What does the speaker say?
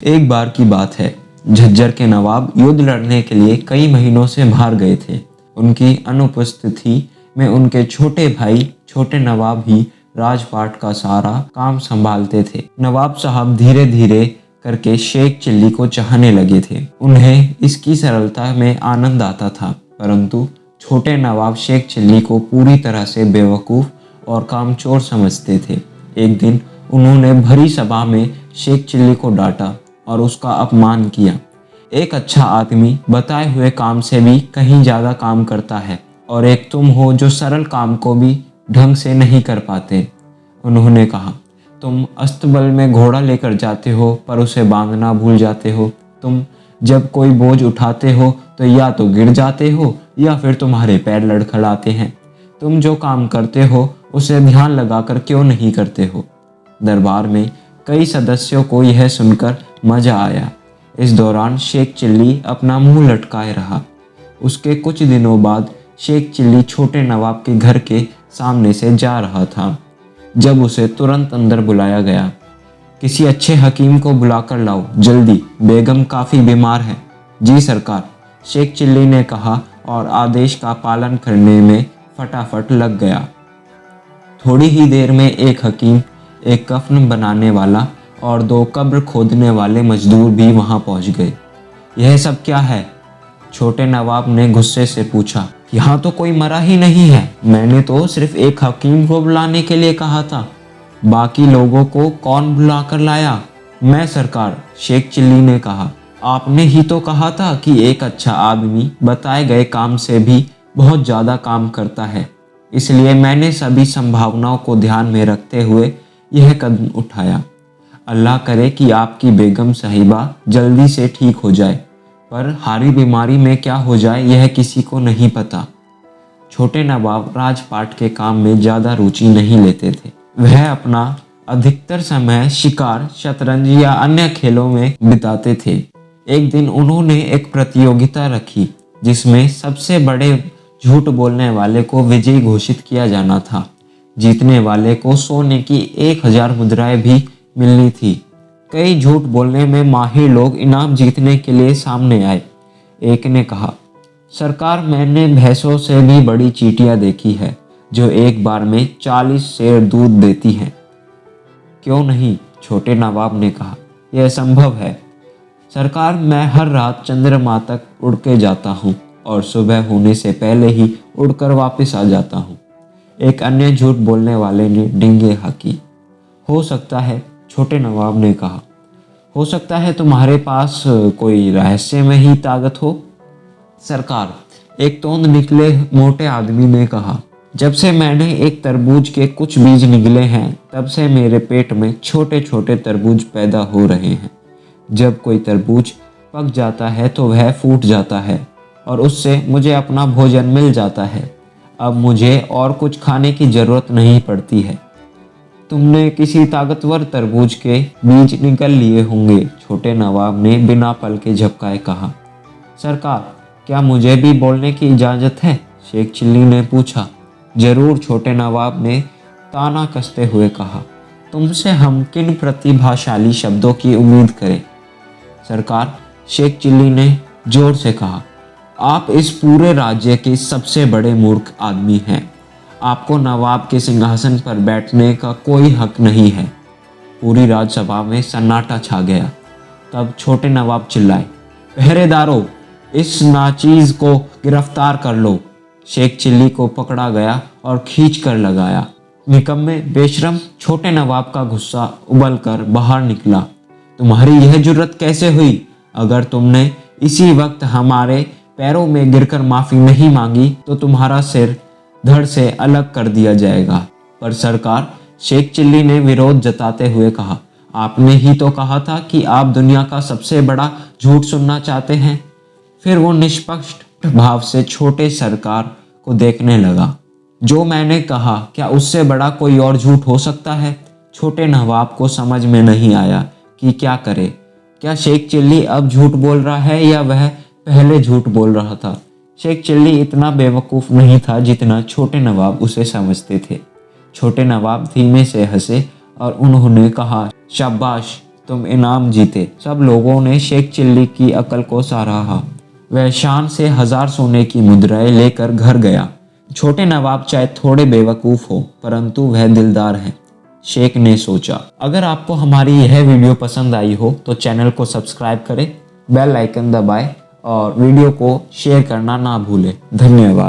एक बार की बात है, झज्जर के नवाब युद्ध लड़ने के लिए कई महीनों से बाहर गए थे। उनकी अनुपस्थिति में उनके छोटे भाई छोटे नवाब ही राजपाट का सारा काम संभालते थे। नवाब साहब धीरे धीरे करके शेख चिल्ली को चाहने लगे थे। उन्हें इसकी सरलता में आनंद आता था, परंतु छोटे नवाब शेख चिल्ली को पूरी तरह से बेवकूफ़ और कामचोर समझते थे। एक दिन उन्होंने भरी सभा में शेख चिल्ली को डांटा और उसका अपमान किया। एक अच्छा आदमी बताए हुए काम से भी कहीं ज़्यादा काम करता है और एक तुम हो जो सरल काम को भी ढंग से नहीं कर पाते। उन्होंने कहा, तुम अस्तबल में घोड़ा लेकर जाते हो पर उसे बांधना भूल जाते हो। तुम जब कोई बोझ उठाते हो तो या तो गिर जाते हो या फिर तुम्हारे पैर लड़खड़ाते हैं। तुम जो काम करते हो उसे ध्यान लगाकर क्यों नहीं करते हो। दरबार में कई सदस्यों को यह सुनकर मजा आया। इस दौरान शेख चिल्ली अपना मुंह लटकाए रहा। उसके कुछ दिनों बाद शेख चिल्ली छोटे नवाब के घर के सामने से जा रहा था, जब उसे तुरंत अंदर बुलाया गया। किसी अच्छे हकीम को बुलाकर लाओ जल्दी, बेगम काफ़ी बीमार है। जी सरकार, शेख चिल्ली ने कहा और आदेश का पालन करने में फटाफट लग गया। थोड़ी ही देर में एक हकीम, एक कफन बनाने वाला और 2 कब्र खोदने वाले मजदूर भी वहां पहुंच गए। यह सब क्या है? छोटे नवाब ने गुस्से से पूछा। यहाँ तो कोई मरा ही नहीं है। मैंने तो सिर्फ एक हकीम को बुलाने के लिए कहा था। बाकी लोगों को कौन बुला कर लाया? मैं सरकार, शेख चिल्ली ने कहा। आपने ही तो कहा था कि एक अच्छा आदमी बताए गए काम से भी बहुत ज़्यादा काम करता है, इसलिए मैंने सभी संभावनाओं को ध्यान में रखते हुए यह कदम उठाया। अल्लाह करे कि आपकी बेगम साहिबा जल्दी से ठीक हो जाए, पर हारी बीमारी में क्या हो जाए यह किसी को नहीं पता। छोटे नवाब राजपाट के काम में ज़्यादा रुचि नहीं लेते थे। वह अपना अधिकतर समय शिकार, शतरंज या अन्य खेलों में बिताते थे। एक दिन उन्होंने एक प्रतियोगिता रखी जिसमें सबसे बड़े झूठ बोलने वाले को विजयी घोषित किया जाना था। जीतने वाले को सोने की 1000 मुद्राएं भी मिलनी थी। कई झूठ बोलने में माहिर लोग इनाम जीतने के लिए सामने आए। एक ने कहा, सरकार, मैंने भैंसों से भी बड़ी चींटियां देखी है जो एक बार में 40 सेर दूध देती हैं। क्यों नहीं? छोटे नवाब ने कहा, यह संभव है सरकार। मैं हर रात चंद्रमा तक उड़ के जाता हूँ और सुबह होने से पहले ही उड़कर वापस आ जाता हूँ। एक अन्य झूठ बोलने वाले ने डींगे हाँकी। हो सकता है, छोटे नवाब ने कहा, हो सकता है तुम्हारे पास कोई रहस्यमय ही ताकत हो। सरकार, एक तोंद निकले मोटे आदमी ने कहा, जब से मैंने एक तरबूज के कुछ बीज निकले हैं तब से मेरे पेट में छोटे छोटे तरबूज पैदा हो रहे हैं। जब कोई तरबूज पक जाता है तो वह फूट जाता है और उससे मुझे अपना भोजन मिल जाता है। अब मुझे और कुछ खाने की ज़रूरत नहीं पड़ती है। तुमने किसी ताकतवर तरबूज के बीज निकल लिए होंगे। छोटे नवाब ने बिना पल के झपकाए कहा। सरकार, क्या मुझे भी बोलने की इजाज़त है? शेख चिल्ली ने पूछा। जरूर, छोटे नवाब ने ताना कसते हुए कहा। तुमसे हम किन प्रतिभाशाली शब्दों की उम्मीद करें? सरकार, शेख चिल्ली ने जोर से कहा, आप इस पूरे राज्य के सबसे बड़े मूर्ख आदमी हैं। आपको नवाब के सिंहासन पर बैठने का कोई हक नहीं है। पूरी राजसभा में सन्नाटा छा गया। तब छोटे नवाब चिल्लाए, पहरेदारों, इस नाचीज को गिरफ्तार कर लो। शेख चिल्ली को पकड़ा गया और खींच कर लगाया। निकम्मे, बेशरम, छोटे नवाब का गुस्सा उबल कर बाहर निकला। तुम्हारी यह जुर्रत कैसे हुई? अगर तुमने इसी वक्त हमारे पैरों में गिरकर माफ़ी नहीं मांगी तो तुम्हारा सिर धड़ से अलग कर दिया जाएगा। पर सरकार, शेख चिल्ली ने विरोध जताते हुए कहा, आपने ही तो कहा था कि आप दुनिया का सबसे बड़ा झूठ सुनना चाहते हैं। फिर वो निष्पक्ष भाव से छोटे सरकार को देखने लगा। जो मैंने कहा, क्या उससे बड़ा कोई और झूठ हो सकता है? छोटे नवाब को समझ में नहीं आया कि क्या करे। क्या शेख चिल्ली अब झूठ बोल रहा है या वह पहले झूठ बोल रहा था? शेख चिल्ली इतना बेवकूफ़ नहीं था जितना छोटे नवाब उसे समझते थे। छोटे नवाब धीमे से हंसे और उन्होंने कहा, शाबाश, तुम इनाम जीते। सब लोगों ने शेख चिल्ली की अकल को सराहा। वह शान से 1000 सोने की मुद्राएं लेकर घर गया। छोटे नवाब चाहे थोड़े बेवकूफ़ हो, परंतु वह दिलदार हैं, शेख ने सोचा। अगर आपको हमारी यह वीडियो पसंद आई हो तो चैनल को सब्सक्राइब करें, बेल आइकन दबाएं और वीडियो को शेयर करना ना भूलें। धन्यवाद।